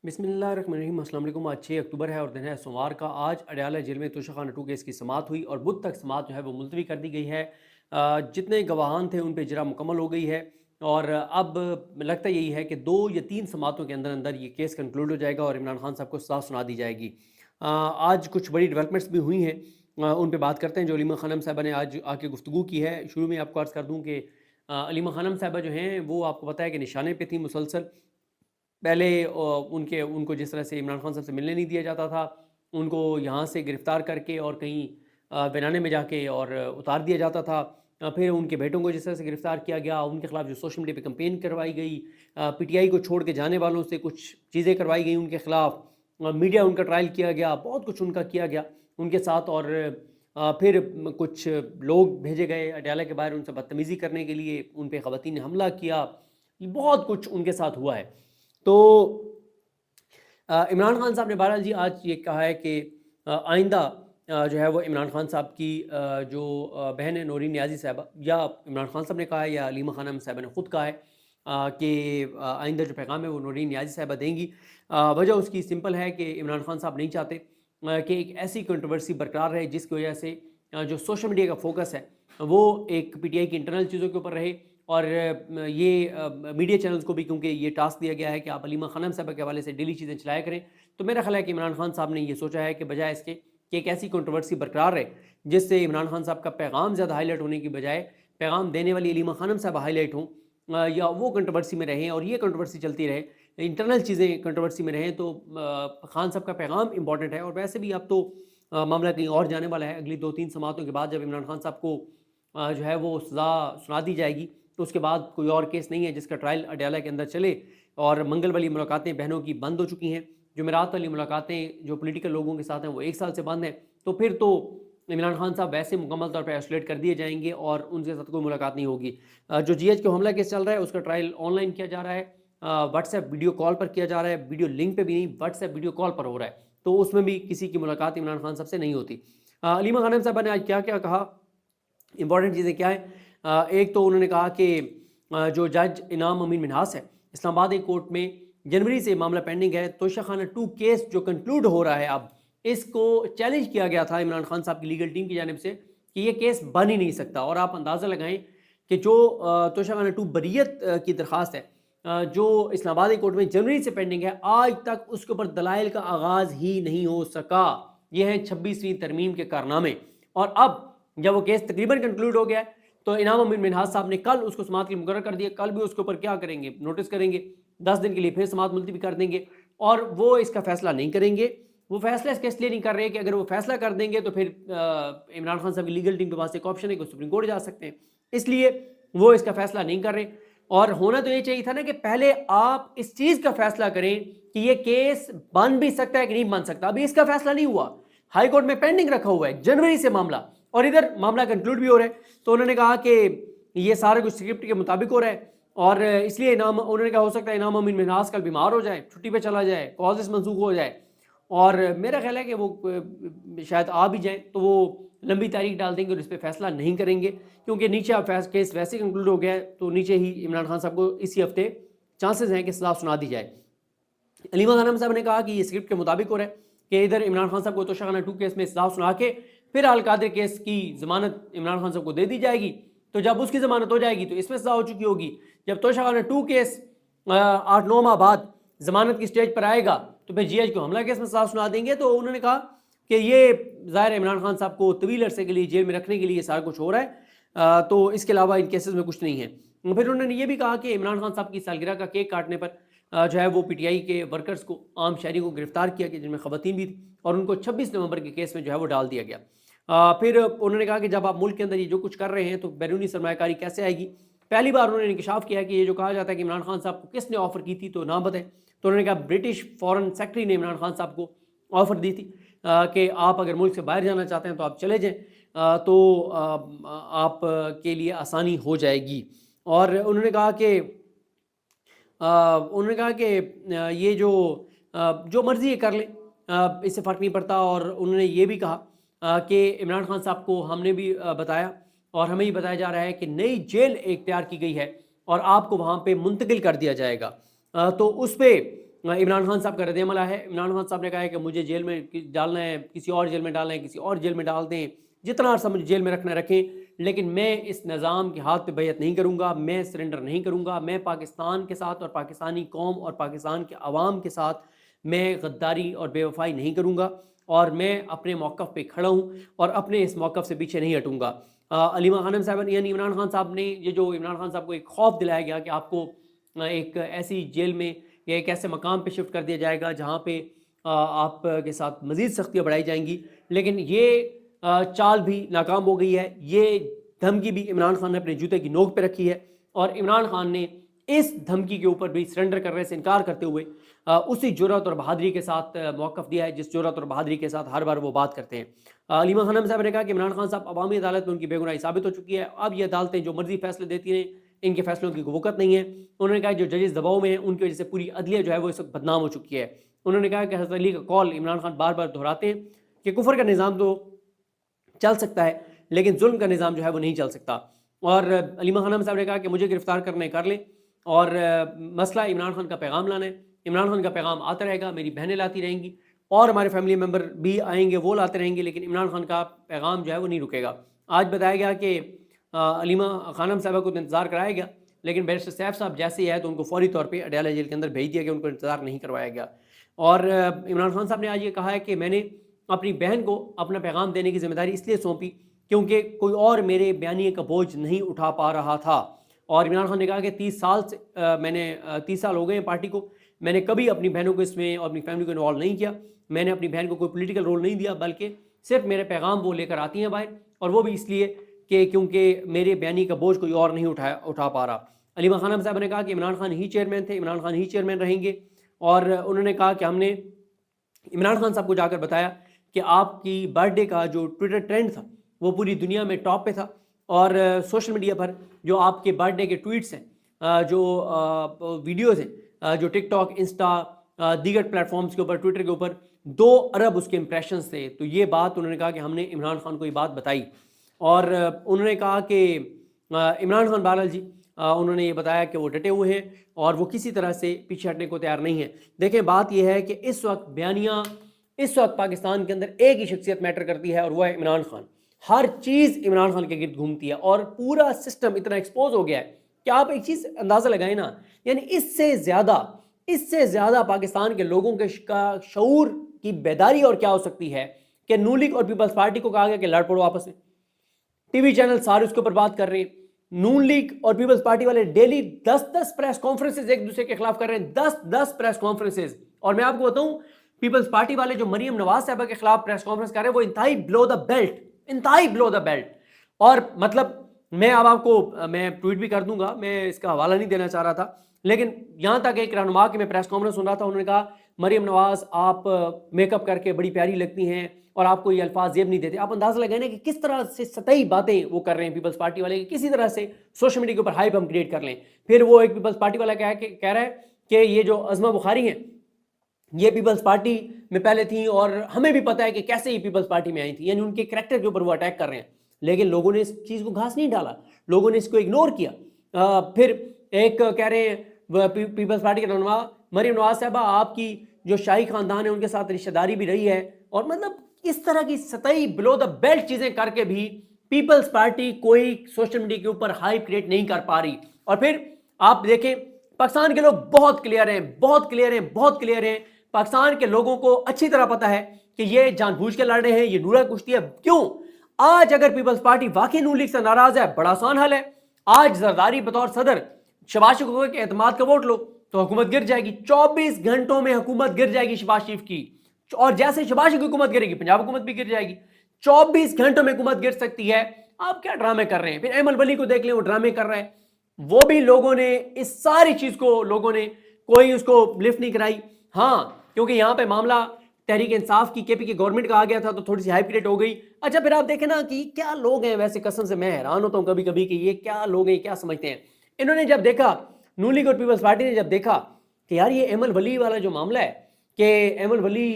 بسم اللہ الرحمن الرحیم۔ السلام علیکم۔ آج 6 اکتوبر ہے اور دن ہے سوموار کا۔ آج اڈیالہ جیل میں توشہ خانہ 2 کیس کی سماعت ہوئی اور بدھ تک سماعت جو ہے وہ ملتوی کر دی گئی ہے۔ جتنے گواہان تھے ان پہ اجرا مکمل ہو گئی ہے اور اب لگتا یہی ہے کہ 2 یا 3 سماعتوں کے اندر اندر یہ کیس کنکلوڈ ہو جائے گا اور عمران خان صاحب کو سزا سنا دی جائے گی۔ آج کچھ بڑی ڈیولپمنٹس بھی ہوئی ہیں، ان پہ بات کرتے ہیں جو علیمہ خانم صاحبہ نے آج آ کے گفتگو کی ہے۔ شروع میں آپ کو عرض کر دوں کہ علیمہ خانم صاحبہ جو ہیں وہ آپ کو پتہ ہے کہ نشانے پہ تھیں مسلسل۔ پہلے ان کو جس طرح سے عمران خان صاحب سے ملنے نہیں دیا جاتا تھا، ان کو یہاں سے گرفتار کر کے اور کہیں بینانے میں جا کے اور اتار دیا جاتا تھا۔ پھر ان کے بیٹوں کو جس طرح سے گرفتار کیا گیا، ان کے خلاف جو سوشل میڈیا پہ کمپین کروائی گئی، پی ٹی آئی کو چھوڑ کے جانے والوں سے کچھ چیزیں کروائی گئیں ان کے خلاف، میڈیا ان کا ٹرائل کیا گیا، بہت کچھ ان کا کیا گیا ان کے ساتھ۔ اور پھر کچھ لوگ بھیجے گئے اڈیالہ کے باہر ان سے بدتمیزی کرنے کے لیے، ان پہ خواتین نے حملہ کیا، بہت کچھ ان کے ساتھ ہوا ہے۔ تو عمران خان صاحب نے بہرحال جی آج یہ کہا ہے کہ آئندہ جو ہے وہ عمران خان صاحب کی جو بہن ہے نورین نیازی صاحبہ، یا عمران خان صاحب نے کہا ہے یا علیمہ خانم صاحبہ نے خود کہا ہے کہ آئندہ جو پیغام ہے وہ نورین نیازی صاحبہ دیں گی۔ وجہ اس کی سمپل ہے کہ عمران خان صاحب نہیں چاہتے کہ ایک ایسی کنٹروورسی برقرار رہے جس کی وجہ سے جو سوشل میڈیا کا فوکس ہے وہ ایک پی ٹی آئی کی انٹرنل چیزوں کے اوپر رہے، اور یہ میڈیا چینلز کو بھی کیونکہ یہ ٹاسک دیا گیا ہے کہ آپ علیمہ خانم صاحبہ کے حوالے سے ڈیلی چیزیں چلایا کریں، تو میرا خیال ہے کہ عمران خان صاحب نے یہ سوچا ہے کہ بجائے اس کے کہ ایک ایسی کنٹروورسی برقرار رہے جس سے عمران خان صاحب کا پیغام زیادہ ہائی لائٹ ہونے کی بجائے پیغام دینے والی علیمہ خانم صاحب ہائی لائٹ ہوں، یا وہ کنٹروورسی میں رہیں اور یہ کنٹروورسی چلتی رہے، انٹرنل چیزیں کنٹروورسی میں رہیں، تو خان صاحب کا پیغام امپورٹنٹ ہے۔ اور ویسے بھی اب تو معاملہ کہیں اور جانے والا ہے۔ اگلی 2-3 سماعتوں کے بعد جب عمران خان صاحب کو جو ہے وہ سزا سنا دی جائے گی تو اس کے بعد کوئی اور کیس نہیں ہے جس کا ٹرائل اڈیالہ کے اندر چلے، اور منگل والی ملاقاتیں بہنوں کی بند ہو چکی ہیں، جمعرات والی ملاقاتیں جو پولیٹیکل لوگوں کے ساتھ ہیں وہ 1 سال سے بند ہیں، تو پھر تو عمران خان صاحب ویسے مکمل طور پہ ایسولیٹ کر دیے جائیں گے اور ان کے ساتھ کوئی ملاقات نہیں ہوگی۔ جو جی ایچ کے حملہ کیس چل رہا ہے اس کا ٹرائل آن لائن کیا جا رہا ہے، واٹس ایپ ویڈیو کال پر کیا جا رہا ہے، ویڈیو لنک پہ بھی نہیں، واٹس ایپ ویڈیو کال پر ہو رہا ہے، تو اس میں بھی کسی کی ملاقات عمران خان صاحب سے نہیں ہوتی۔ علیمہ خانم صاحبہ نے آج کیا کیا کہا، امپورٹنٹ چیزیں کیا ہیں؟ ایک تو انہوں نے کہا کہ جو جج انعام امین منہاس ہے اسلام آباد ایک کورٹ میں جنوری سے معاملہ پینڈنگ ہے، توشہ خانہ 2 کیس جو کنکلوڈ ہو رہا ہے اب اس کو چیلنج کیا گیا تھا عمران خان صاحب کی لیگل ٹیم کی جانب سے کہ یہ کیس بن ہی نہیں سکتا، اور آپ اندازہ لگائیں کہ جو توشہ خانہ 2 بریت کی درخواست ہے جو اسلام آباد کورٹ میں جنوری سے پینڈنگ ہے، آج تک اس کے اوپر دلائل کا آغاز ہی نہیں ہو سکا۔ یہ ہیں 26ویں ترمیم کے کارنامے، اور اب جب وہ کیس تقریباً کنکلوڈ ہو گیا ہے تو انعام امین منہاس صاحب نے کل اس کو سماعت کے لیے مقرر کر دیا، کل بھی اس کے اوپر کیا کریں گے، نوٹس کریں گے، 10 دن کے لیے پھر سماعت ملتوی کر دیں گے، اور وہ اس کا فیصلہ نہیں کریں گے۔ وہ فیصلہ اس لیے نہیں کر رہے کہ اگر وہ فیصلہ کر دیں گے تو پھر عمران خان صاحب کی لیگل ٹیم کے پاس ایک آپشن ہے کہ سپریم کورٹ جا سکتے ہیں، اس لیے وہ اس کا فیصلہ نہیں کر رہے۔ اور ہونا تو یہ چاہیے تھا نا کہ پہلے آپ اس چیز کا فیصلہ کریں کہ یہ کیس بن بھی سکتا ہے کہ نہیں بن سکتا۔ ابھی اس کا فیصلہ نہیں ہوا، ہائی کورٹ میں پینڈنگ رکھا ہوا ہے جنوری سے معاملہ، اور ادھر معاملہ کنکلوڈ بھی ہو رہا ہے۔ تو انہوں نے کہا کہ یہ سارا کچھ اسکرپٹ کے مطابق ہو رہا ہے، اور اس لیے انہوں نے کہا ہو سکتا ہے انعام امین منہاس کل بیمار ہو جائے، چھٹی پہ چلا جائے، کازز منسوخ ہو جائے، اور میرا خیال ہے کہ وہ شاید آ بھی جائیں تو وہ لمبی تاریخ ڈال دیں گے اور اس پہ فیصلہ نہیں کریں گے، کیونکہ نیچے اب کیس ویسے کنکلوڈ ہو گیا ہے تو نیچے ہی عمران خان صاحب کو اسی ہفتے چانسز ہیں کہ سزا سنا دی جائے۔ علیمہ خانم صاحب نے کہا کہ یہ اسکرپٹ کے مطابق ہو رہا ہے کہ ادھر عمران خان صاحب کو توشہ خانہ 2 کیس میں سزا سنا کے پھر القادر کیس کی ضمانت عمران خان صاحب کو دے دی جائے گی، تو جب اس کی ضمانت ہو جائے گی تو اس میں سزا ہو چکی ہوگی۔ جب توشہ خانہ 2 کیس 8-9 ماہ بعد ضمانت کی سٹیج پر آئے گا تو پھر جی ایچ کو حملہ کیس میں سزا سنا دیں گے۔ تو انہوں نے کہا کہ یہ ظاہر عمران خان صاحب کو طویل عرصے کے لیے جیل میں رکھنے کے لیے سارا کچھ ہو رہا ہے، تو اس کے علاوہ ان کیسز میں کچھ نہیں ہے۔ پھر انہوں نے یہ بھی کہا کہ عمران خان صاحب کی سالگرہ کا کیک کاٹنے پر جو ہے وہ پی ٹی آئی کے ورکرز کو، عام شہریوں کو گرفتار کیا گیا جن میں خواتین بھی تھی، اور ان کو 26 نومبر کے کیس میں جو ہے وہ ڈال دیا گیا۔ پھر انہوں نے کہا کہ جب آپ ملک کے اندر یہ جو کچھ کر رہے ہیں تو بیرونی سرمایہ کاری کیسے آئے گی۔ پہلی بار انہوں نے انکشاف کیا کہ یہ جو کہا جاتا ہے کہ عمران خان صاحب کو کس نے آفر کی تھی تو نام بتائیں، تو انہوں نے کہا برٹش فارن سیکرٹری نے عمران خان صاحب کو آفر دی تھی کہ آپ اگر ملک سے باہر جانا چاہتے ہیں تو آپ چلے جائیں، تو آپ کے لیے آسانی ہو جائے گی۔ اور انہوں نے کہا کہ یہ جو مرضی یہ کر لیں اس سے فرق نہیں پڑتا، اور انہوں نے یہ بھی کہا کہ عمران خان صاحب کو ہم نے بھی بتایا اور ہمیں یہ بتایا جا رہا ہے کہ نئی جیل اختیار کی گئی ہے اور آپ کو وہاں پہ منتقل کر دیا جائے گا، تو اس پہ عمران خان صاحب کا رد عمل ہے. عمران خان صاحب نے کہا ہے کہ مجھے جیل میں ڈالنا ہے, کسی اور جیل میں ڈالنا ہے, کسی اور جیل میں ڈال دیں, جتنا عرصہ مجھے جیل میں رکھنا رکھیں, لیکن میں اس نظام کے ہاتھ پہ بیعت نہیں کروں گا, میں سرنڈر نہیں کروں گا. میں پاکستان کے ساتھ اور پاکستانی قوم اور پاکستان کے عوام کے ساتھ میں غداری اور بے وفائی نہیں کروں گا, اور میں اپنے موقف پہ کھڑا ہوں اور اپنے اس موقف سے پیچھے نہیں ہٹوں گا. علیمہ خانم صاحب یعنی عمران خان صاحب نے یہ جو عمران خان صاحب کو ایک خوف دلایا گیا کہ آپ کو ایک ایسی جیل میں یا ایک ایسے مقام پہ شفٹ کر دیا جائے گا جہاں پہ آپ کے ساتھ مزید سختیاں بڑھائی جائیں گی, لیکن یہ چال بھی ناکام ہو گئی ہے. یہ دھمکی بھی عمران خان نے اپنے جوتے کی نوک پہ رکھی ہے, اور عمران خان نے اس دھمکی کے اوپر بھی سرنڈر کرنے سے انکار کرتے ہوئے اسی جرأت اور بہادری کے ساتھ موقف دیا ہے جس جرأت اور بہادری کے ساتھ ہر بار وہ بات کرتے ہیں. علیمہ خانم صاحب نے کہا کہ عمران خان صاحب عوامی عدالت میں ان کی بے گناہی ثابت ہو چکی ہے, اب یہ عدالتیں جو مرضی فیصلے دیتی ہیں, ان کے فیصلوں کی کوئی وقت نہیں ہے. انہوں نے کہا جو ججز دباؤ میں ہیں ان کی وجہ سے پوری عدلیہ جو ہے وہ اس وقت بدنام ہو چکی ہے. انہوں نے کہا کہ حضرت علی کا قول عمران خان بار بار دہراتے ہیں کہ کفر کا نظام تو چل سکتا ہے لیکن ظلم کا نظام جو ہے وہ نہیں چل سکتا. اور علیمہ خانم صاحب نے کہا کہ مجھے گرفتار کرنے کر لیں, اور مسئلہ عمران خان کا پیغام لانا ہے. عمران خان کا پیغام آتا رہے گا, میری بہنیں لاتی رہیں گی, اور ہمارے فیملی ممبر بھی آئیں گے, وہ لاتے رہیں گے, لیکن عمران خان کا پیغام جو ہے وہ نہیں رکے گا. آج بتایا گیا کہ علیمہ خانم صاحبہ کو انتظار کرایا گیا, لیکن بیرسٹر سیف صاحب جیسے ہی آئے تو ان کو فوری طور پہ اڈیالہ جیل کے اندر بھیج دیا گیا, ان کو انتظار نہیں کروایا گیا. اور عمران خان صاحب نے آج یہ کہا ہے کہ میں نے اپنی بہن کو اپنا پیغام دینے کی ذمہ داری اس لیے سونپی کیونکہ کوئی اور میرے بیانیے کا بوجھ نہیں اٹھا پا رہا تھا. اور عمران خان نے کہا کہ 30 سال ہو گئے ہیں پارٹی کو, میں نے کبھی اپنی بہنوں کو اس میں اور اپنی فیملی کو انوالو نہیں کیا. میں نے اپنی بہن کو کوئی پولیٹیکل رول نہیں دیا, بلکہ صرف میرے پیغام وہ لے کر آتی ہیں باہر, اور وہ بھی اس لیے کہ کیونکہ میرے بیانی کا بوجھ کوئی اور نہیں اٹھا پا رہا. علیمہ خانم صاحب نے کہا کہ عمران خان ہی چیئرمین تھے, عمران خان ہی چیئرمین رہیں گے, اور انہوں نے کہا کہ ہم نے عمران خان صاحب کو جا کر بتایا کہ آپ کی برتھ ڈے کا جو ٹویٹر ٹرینڈ تھا وہ پوری دنیا میں ٹاپ پہ تھا, اور سوشل میڈیا پر جو آپ کے برتھ ڈے کے ٹویٹس ہیں, جو ویڈیوز ہیں, جو ٹک ٹاک, انسٹا, دیگر پلیٹ فارمز کے اوپر, ٹویٹر کے اوپر 2 ارب اس کے امپریشنز تھے. تو یہ بات انہوں نے کہا کہ ہم نے عمران خان کو یہ بات بتائی, اور انہوں نے کہا کہ عمران خان بہرحال جی انہوں نے یہ بتایا کہ وہ ڈٹے ہوئے ہیں اور وہ کسی طرح سے پیچھے ہٹنے کو تیار نہیں ہیں. دیکھیں بات یہ ہے کہ اس وقت بیانیہ, اس وقت پاکستان کے اندر ایک ہی شخصیت میٹر کرتی ہے, اور وہ ہے عمران خان. ہر چیز عمران خان کے گرد گھومتی ہے, اور پورا سسٹم اتنا ایکسپوز ہو گیا ہے کہ آپ ایک چیز اندازہ لگائیں نا, یعنی اس سے زیادہ پاکستان کے لوگوں کے شعور کی بیداری اور کیا ہو سکتی ہے کہ نون لیگ اور پیپلز پارٹی کو کہا گیا کہ لڑ پڑو آپس میں. ٹی وی چینل سارے اس کے اوپر بات کر رہے ہیں. نون لیگ اور پیپلز پارٹی والے ڈیلی 10 پریس کانفرنسز ایک دوسرے کے خلاف کر رہے ہیں, 10 پریس کانفرنسز. اور میں آپ کو بتاؤں پیپلز پارٹی والے جو مریم نواز صاحبہ کے خلاف پریس کانفرنس کر رہے ہیں وہ انتہائی بلو دا بیلٹ. اور مطلب میں اب آپ کو میں ٹویٹ بھی کر دوں گا, میں اس کا حوالہ نہیں دینا چاہ رہا تھا, لیکن یہاں تک ایک رہنما کی میں پریس کانفرنس سن رہا تھا, انہوں نے کہا مریم نواز آپ میک اپ کر کے بڑی پیاری لگتی ہیں اور آپ کو یہ الفاظ زیب نہیں دیتے. آپ اندازہ لگائیں کہ کس طرح سے سطحی باتیں وہ کر رہے ہیں پیپلز پارٹی والے, کسی طرح سے سوشل میڈیا کے اوپر ہائپ ہم کریٹ کر لیں. پھر وہ ایک پیپلز پارٹی والا کہہ رہا ہے کہ یہ جو عظمہ بخاری ہیں یہ پیپلز پارٹی میں پہلے تھیں اور ہمیں بھی پتہ ہے کہ کیسے یہ پیپلز پارٹی میں آئی تھی, یعنی ان کے کریکٹر کے اوپر وہ اٹیک کر رہے ہیں. لیکن لوگوں نے اس چیز کو گھاس نہیں ڈالا, لوگوں نے اس کو اگنور کیا. پھر ایک کہہ رہے ہیں پیپلز پارٹی کے رہنما مریم نواز صاحبہ آپ کی جو شاہی خاندان ہے ان کے ساتھ رشتہ داری بھی رہی ہے, اور مطلب اس طرح کی سطحی بلو دا بیلٹ چیزیں کر کے بھی پیپلز پارٹی کوئی سوشل میڈیا کے اوپر ہائپ کریٹ نہیں کر پا رہی. اور پھر آپ دیکھیں پاکستان کے لوگ بہت کلیئر ہیں. پاکستان کے لوگوں کو اچھی طرح پتہ ہے کہ یہ جان بوجھ کے لڑ رہے ہیں, یہ نورہ کشتی ہے. کیوں؟ آج اگر پیپلز پارٹی واقعی نون لیگ سے ناراض ہے, بڑا آسان حل ہے, آج زرداری بطور صدر شہباز شریف کے اعتماد کا ووٹ لو تو حکومت گر جائے گی. 24 گھنٹوں میں حکومت گر جائے گی شہباز شریف کی, اور جیسے شہباز شریف کی حکومت گرے گی پنجاب حکومت بھی گر جائے گی. 24 گھنٹوں میں حکومت گر سکتی ہے. آپ کیا ڈرامے کر رہے ہیں؟ پھر ایمن ولی کو دیکھ لیں, وہ ڈرامے کر رہا ہے. وہ بھی لوگوں نے اس ساری چیز کو لوگوں نے کوئی اس کو لفٹ نہیں کرائی. ہاں کیونکہ یہاں پہ معاملہ تحریک انصاف کی کے پی کی گورنمنٹ کا آ گیا تھا تو تھوڑی سی ہائی کریٹ ہو گئی. اچھا پھر آپ دیکھیں نا کہ کیا لوگ ہیں, ویسے قسم سے میں حیران ہوتا ہوں کبھی کبھی کہ یہ کیا لوگ ہیں, کیا سمجھتے ہیں. انہوں نے جب دیکھا, نون لیگ اور پیپلز پارٹی نے جب دیکھا کہ یار یہ ایمن ولی والا جو معاملہ ہے کہ ایمن ولی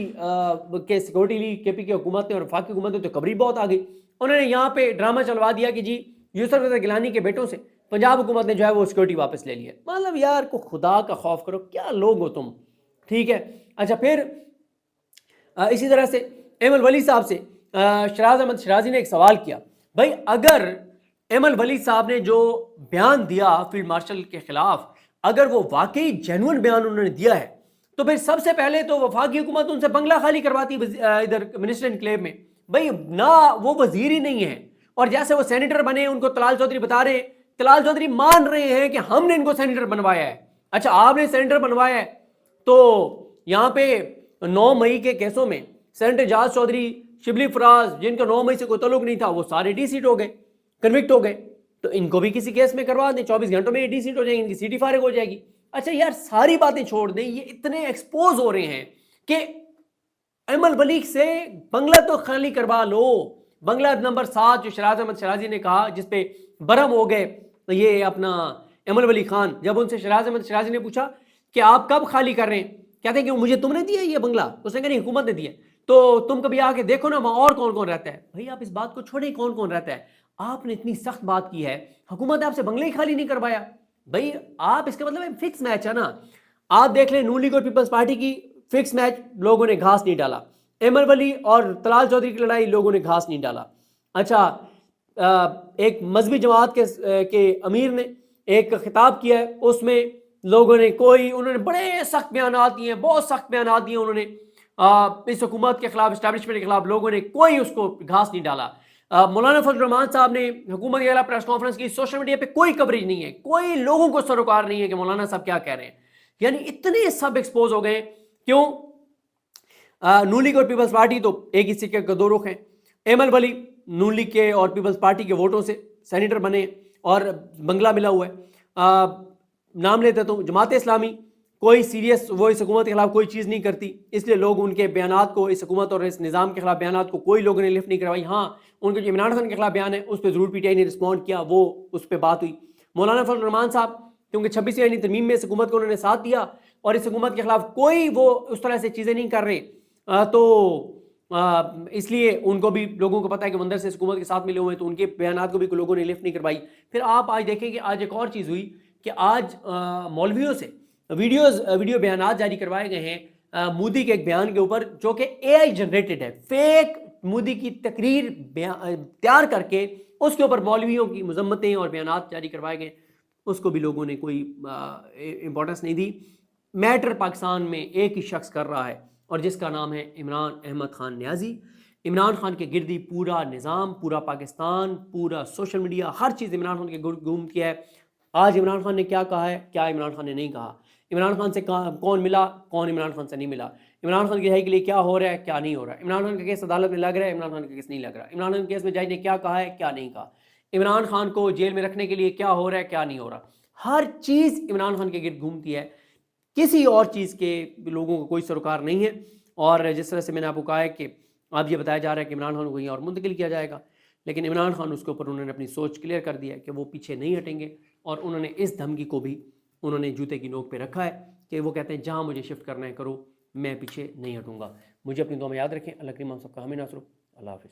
کے سیکورٹی لی کے پی کی حکومت نے اور وفاقی حکومت نے تو کبری بہت آ گئی. انہوں نے یہاں پہ ڈرامہ چلوا دیا کہ جی یوسف رضا گیلانی کے بیٹوں سے پنجاب حکومت نے جو ہے وہ سیکورٹی واپس لے لی ہے. مطلب یار کو خدا کا خوف کرو, کیا لوگ ہو تم. ٹھیک ہے. اچھا پھر اسی طرح سے احمد ولی صاحب سے شراز احمد شرازی نے ایک سوال کیا, بھائی اگر احمد ولی صاحب نے جو بیان دیا فیلڈ مارشل کے خلاف, اگر وہ واقعی جینوئن بیان انہوں نے دیا ہے تو پھر سب سے پہلے تو وفاقی حکومت ان سے بنگلہ خالی کرواتی ادھر منسٹر انکلیو میں. بھائی نہ وہ وزیر ہی نہیں ہے, اور جیسے وہ سینیٹر بنے ان کو طلال چودھری بتا رہے ہیں, طلال چودھری مان رہے ہیں کہ ہم نے ان کو سینیٹر بنوایا ہے. اچھا آپ نے سینیٹر بنوایا ہے تو یہاں پہ 9 مئی کے کیسوں میں سینیٹر جاز چودھری, شبلی فراز, جن کا 9 مئی سے کوئی تعلق نہیں تھا, وہ سارے ڈی سیٹ ہو گئے, کنوکٹ ہو گئے. تو ان کو بھی کسی کیس میں کروا دیں, 24 گھنٹوں میں یہ ڈی سیٹ ہو جائیں گی, ان کی سیٹی فارغ ہو جائے گی. اچھا یار ساری باتیں چھوڑ دیں, یہ اتنے ایکسپوز ہو رہے ہیں کہ احمد ولی سے بنگلہ تو خالی کروا لو. بنگلہ نمبر 7 جو شراز احمد شرازی نے کہا, جس پہ برہم ہو گئے یہ اپنا احمد ولی خان, جب ان سے شراز احمد شرازی نے پوچھا کہ آپ کب خالی کر رہے ہیں, کہتے ہیں کہ مجھے تم نے دیا یہ بنگلہ, اس نے کہا نہیں حکومت نے دیا, تو تم کبھی آ کے دیکھو نا وہاں اور کون کون رہتا ہے. بھائی آپ اس بات کو چھوڑیں کون کون رہتا ہے, آپ نے اتنی سخت بات کی ہے, حکومت نے آپ سے بنگلہ ہی خالی نہیں کروایا. بھائی آپ اس کا مطلب فکس میچ ہے نا. آپ دیکھ لیں نون لیگ اور پیپلز پارٹی کی فکس میچ, لوگوں نے گھاس نہیں ڈالا. احمد ولی اور طلال چودھری کی لڑائی, لوگوں نے گھاس نہیں ڈالا. اچھا ایک مذہبی جماعت کے امیر نے ایک خطاب کیا ہے, اس میں لوگوں نے انہوں نے بڑے سخت بیانات دیے ہیں, بہت سخت بیانات دیے انہوں نے اس حکومت کے خلاف, اسٹیبلشمنٹ کے خلاف. لوگوں نے کوئی اس کو گھاس نہیں ڈالا. مولانا فضل الرحمان صاحب نے حکومت کے خلاف پریس کانفرنس کی, سوشل میڈیا پہ کوئی کوریج نہیں ہے, کوئی لوگوں کو سروکار نہیں ہے کہ مولانا صاحب کیا کہہ رہے ہیں. یعنی اتنے سب ایکسپوز ہو گئے. کیوں؟ نون لیگ اور پیپلز پارٹی تو ایک ہی سکے کے دو رخ ہیں. احمد ولی نون لیگ کے اور پیپلز پارٹی کے ووٹوں سے سینیٹر بنے اور بنگلہ ملا ہوا ہے. نام لیتے تو جماعت اسلامی کوئی سیریس, وہ اس حکومت کے خلاف کوئی چیز نہیں کرتی, اس لیے لوگ ان کے بیانات کو, اس حکومت اور اس نظام کے خلاف بیانات کو کوئی لوگوں نے لفٹ نہیں کروائی. ہاں ان کے جو عمران خان کے خلاف بیان ہے اس پہ ضرور پی ٹی آئی نے رسپونڈ کیا, وہ اس پہ بات ہوئی. مولانا فضل الرحمان صاحب کیونکہ 26 آئینی ترمیم میں اس حکومت کو انہوں نے ساتھ دیا اور اس حکومت کے خلاف کوئی وہ اس طرح سے چیزیں نہیں کر رہے, تو اس لیے ان کو بھی لوگوں کو پتا ہے کہ اندر سے اس حکومت کے ساتھ ملے ہوئے ہیں, تو ان کے بیانات کو بھی لوگوں نے لفٹ نہیں کروائی. پھر آپ آج دیکھیں کہ آج ایک اور چیز ہوئی کہ آج مولویوں سے ویڈیو بیانات جاری کروائے گئے ہیں مودی کے ایک بیان کے اوپر, جو کہ اے آئی جنریٹڈ ہے, فیک مودی کی تقریر تیار کر کے اس کے اوپر مولویوں کی مذمتیں اور بیانات جاری کروائے گئے. اس کو بھی لوگوں نے کوئی امپورٹنس نہیں دی. میٹر پاکستان میں ایک ہی شخص کر رہا ہے اور جس کا نام ہے عمران احمد خان نیازی. عمران خان کے گردی پورا نظام, پورا پاکستان, پورا سوشل میڈیا, ہر چیز عمران خان کے گرد گھوم کیا ہے. آج عمران خان نے کیا کہا ہے, کیا عمران خان نے نہیں کہا, عمران خان سے کون ملا, کون عمران خان سے نہیں ملا, عمران خان کی رہائی کے لیے کیا ہو رہا ہے, کیا نہیں ہو رہا ہے, عمران خان کا کیس عدالت میں لگ رہا ہے, عمران خان کا کیس نہیں لگ رہا, عمران خان کے کیس میں جج نے کیا کہا ہے, کیا نہیں کہا, عمران خان کو جیل میں رکھنے کے لیے کیا ہو رہا ہے, کیا نہیں ہو رہا. ہر چیز عمران خان کے گرد گھومتی ہے, کسی اور چیز کے لوگوں کو کوئی سروکار نہیں ہے. اور جس طرح سے میں نے آپ کو کہا ہے کہ اب یہ بتایا جا رہا ہے کہ عمران خان کو کہیں اور منتقل کیا جائے گا, لیکن عمران خان اس کے اوپر انہوں نے اپنی سوچ کلیئر کر دیا ہے کہ وہ پیچھے نہیں ہٹیں گے. اور انہوں نے اس دھمکی کو بھی انہوں نے جوتے کی نوک پہ رکھا ہے کہ وہ کہتے ہیں جہاں مجھے شفٹ کرنا ہے کرو, میں پیچھے نہیں ہٹوں گا. مجھے اپنی دعا میں یاد رکھیں. اللہ کریم ہم سب کا حامی ناصر ہو. اللہ حافظ.